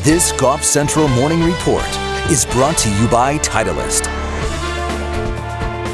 This Golf Central Morning Report is brought to you by Titleist.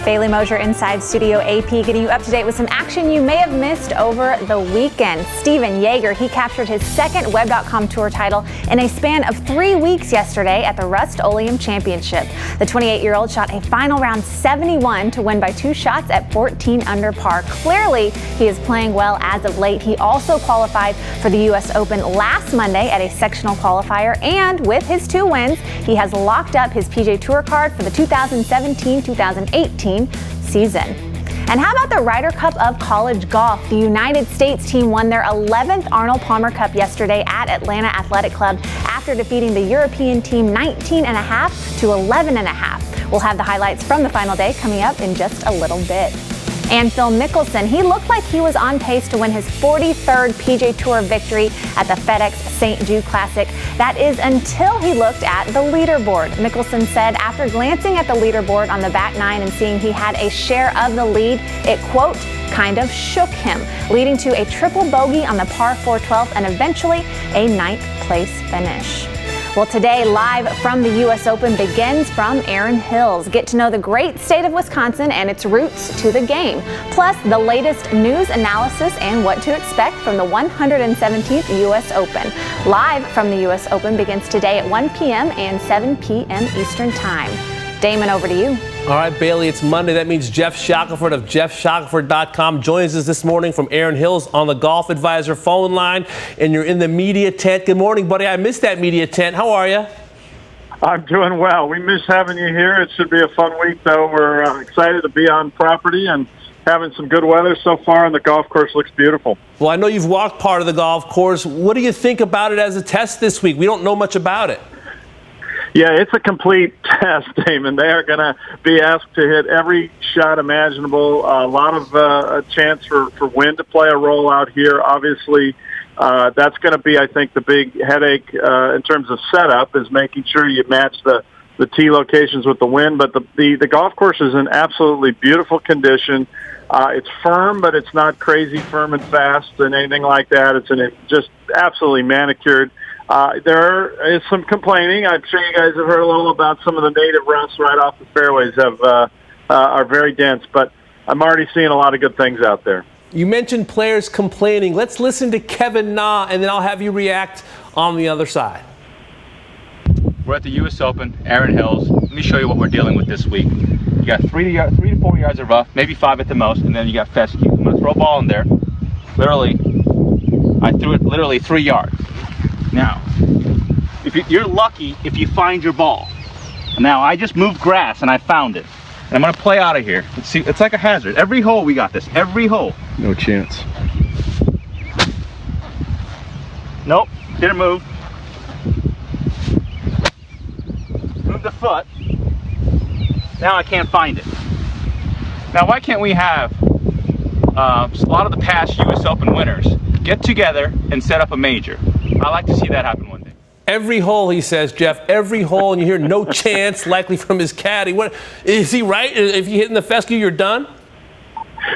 Bailey Mosier inside Studio AP, getting you up to date with some action you may have missed over the weekend. Steven Yeager, he captured his second Web.com Tour title in a span of 3 weeks yesterday at the Rust-Oleum Championship. The 28-year-old shot a final round 71 to win by 2 shots at 14 under par. Clearly, he is playing well as of late. He also qualified for the U.S. Open last Monday at a sectional qualifier, and with his 2 wins, he has locked up his PGA Tour card for the 2017-2018 season. And how about the Ryder Cup of college golf? The United States team won their 11th Arnold Palmer Cup yesterday at Atlanta Athletic Club after defeating the European team 19.5 to 11.5. We'll have the highlights from the final day coming up in just a little bit. And Phil Mickelson, he looked like he was on pace to win his 43rd PGA Tour victory at the FedEx St. Jude Classic. That is until he looked at the leaderboard. Mickelson said after glancing at the leaderboard on the back 9 and seeing he had a share of the lead, it, quote, kind of shook him, leading to a triple bogey on the par 4 12th and eventually a 9th place finish. Well, today, live from the U.S. Open begins from Erin Hills. Get to know the great state of Wisconsin and its roots to the game, plus the latest news analysis and what to expect from the 117th U.S. Open. Live from the U.S. Open begins today at 1 p.m. and 7 p.m. Eastern Time. Damon, over to you. All right, Bailey, it's Monday. That means Jeff Shackelford of jeffshackelford.com joins us this morning from Erin Hills on the Golf Advisor phone line, and you're in the media tent. Good morning, buddy. I missed that media tent. How are you? I'm doing well. We miss having you here. It should be a fun week, though. We're excited to be on property and having some good weather so far, and the golf course looks beautiful. Well, I know you've walked part of the golf course. What do you think about it as a test this week? We don't know much about it. Yeah, it's a complete test, Damon. They are going to be asked to hit every shot imaginable. A lot of a chance for wind to play a role out here. Obviously, that's going to be, I think, the big headache in terms of setup is making sure you match the tee locations with the wind. But the golf course is in absolutely beautiful condition. It's firm, but it's not crazy firm and fast and anything like that. It's just absolutely manicured. There is some complaining. I'm sure you guys have heard a little about some of the native ruts right off the fairways are very dense, but I'm already seeing a lot of good things out there. You mentioned players complaining. Let's listen to Kevin Na, and then I'll have you react on the other side. We're at the U.S. Open, Erin Hills. Let me show you what we're dealing with this week. You got 3 to 4 yards of rough, maybe 5 at the most, and then you got fescue. I'm going to throw a ball in there. Literally, I threw it literally 3 yards. Now, if you're lucky if you find your ball. Now, I just moved grass and I found it. And I'm going to play out of here. Let's see, it's like a hazard. Every hole we got this. Every hole. No chance. Nope, didn't move. Moved a foot. Now I can't find it. Now, why can't we have a lot of the past U.S. Open winners get together and set up a major? I like to see that happen one day. Every hole, he says, Jeff, every hole, and you hear no chance, likely from his caddy. What is he right? If you hit in the fescue, you're done?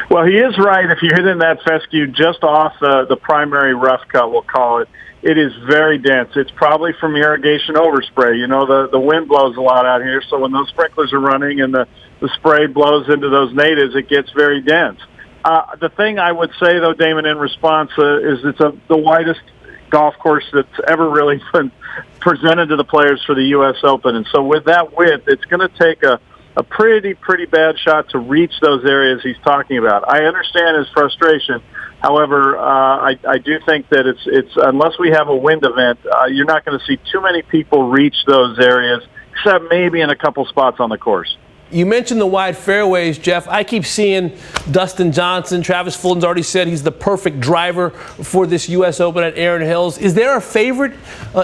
Well, he is right. If you're hitting that fescue just off the primary rough cut, we'll call it, it is very dense. It's probably from irrigation overspray. You know, the wind blows a lot out here, so when those sprinklers are running and the spray blows into those natives, it gets very dense. The thing I would say, though, Damon, in response, is it's the widest golf course that's ever really been presented to the players for the U.S. Open. And so with that width, it's going to take a pretty bad shot to reach those areas he's talking about. I understand his frustration. However, I do think that it's unless we have a wind event, you're not going to see too many people reach those areas, except maybe in a couple spots on the course. You mentioned the wide fairways, Jeff. I keep seeing Dustin Johnson. Travis Fulton's already said he's the perfect driver for this U.S. Open at Erin Hills. Is there a favorite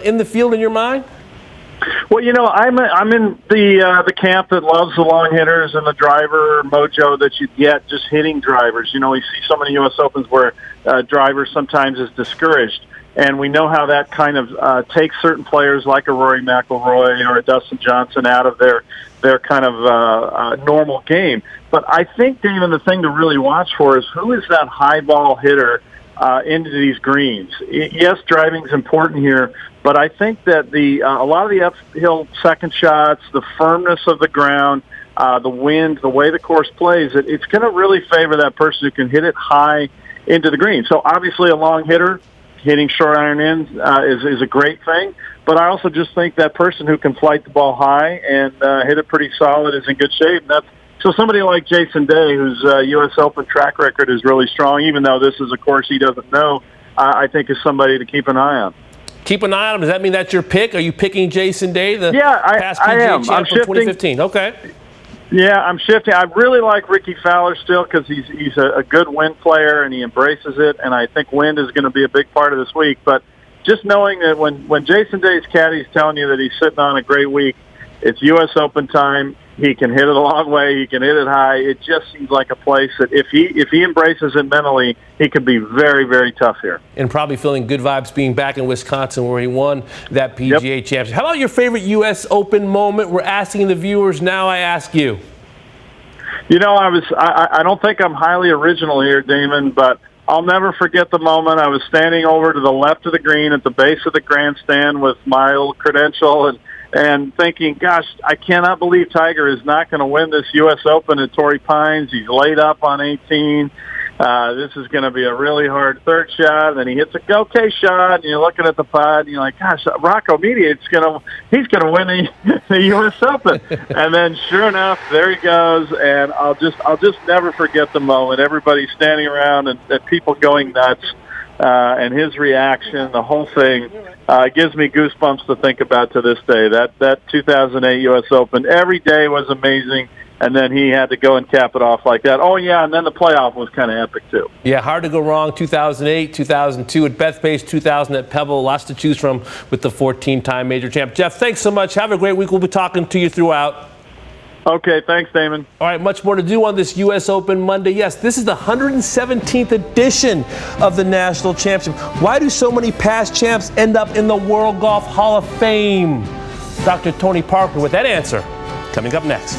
in the field in your mind? Well, you know, I'm in the camp that loves the long hitters and the driver mojo that you get just hitting drivers. You know, we see so many U.S. Opens where drivers sometimes is discouraged. And we know how that kind of takes certain players like a Rory McIlroy or a Dustin Johnson out of their kind of normal game. But I think, Damon, the thing to really watch for is who is that high ball hitter into these greens. Yes, driving's important here, but I think that a lot of the uphill second shots, the firmness of the ground, the wind, the way the course plays, it's going to really favor that person who can hit it high into the green. So obviously a long hitter hitting short iron in is a great thing, but I also just think that person who can flight the ball high and hit it pretty solid is in good shape. And so somebody like Jason Day, whose U.S. Open track record is really strong, even though this is a course he doesn't know, I think is somebody to keep an eye on. Keep an eye on him. Does that mean that's your pick? Are you picking Jason Day, the past I PGA am. champ from 2015? Okay. Yeah, I'm shifting. I really like Ricky Fowler still because he's a good wind player and he embraces it, and I think wind is going to be a big part of this week. But just knowing that when Jason Day's caddy is telling you that he's sitting on a great week, it's U.S. Open time. He can hit it a long way. He can hit it high. It just seems like a place that if he embraces it mentally, he could be very, very tough here. And probably feeling good vibes being back in Wisconsin where he won that PGA championship. How about your favorite U.S. Open moment? We're asking the viewers. Now I ask you. You know, I don't think I'm highly original here, Damon, but I'll never forget the moment. I was standing over to the left of the green at the base of the grandstand with my little credential and thinking, gosh, I cannot believe Tiger is not going to win this U.S. Open at Torrey Pines. He's laid up on 18. This is going to be a really hard third shot. And he hits a okay shot, and you're looking at the putt, and you're like, gosh, Rocco Mediate's he's going to win the U.S. Open. And then sure enough, there he goes. And I'll just never forget the moment. Everybody's standing around and people going nuts. And his reaction, the whole thing, gives me goosebumps to think about to this day. That 2008 U.S. Open, every day was amazing, and then he had to go and cap it off like that. Oh, yeah, and then the playoff was kind of epic, too. Yeah, hard to go wrong. 2008, 2002 at Bethpage, 2000 at Pebble. Lots to choose from with the 14-time major champ. Jeff, thanks so much. Have a great week. We'll be talking to you throughout. Okay, thanks, Damon. All right, much more to do on this U.S. Open Monday. Yes, this is the 117th edition of the National Championship. Why do so many past champs end up in the World Golf Hall of Fame? Dr. Tony Parker with that answer coming up next.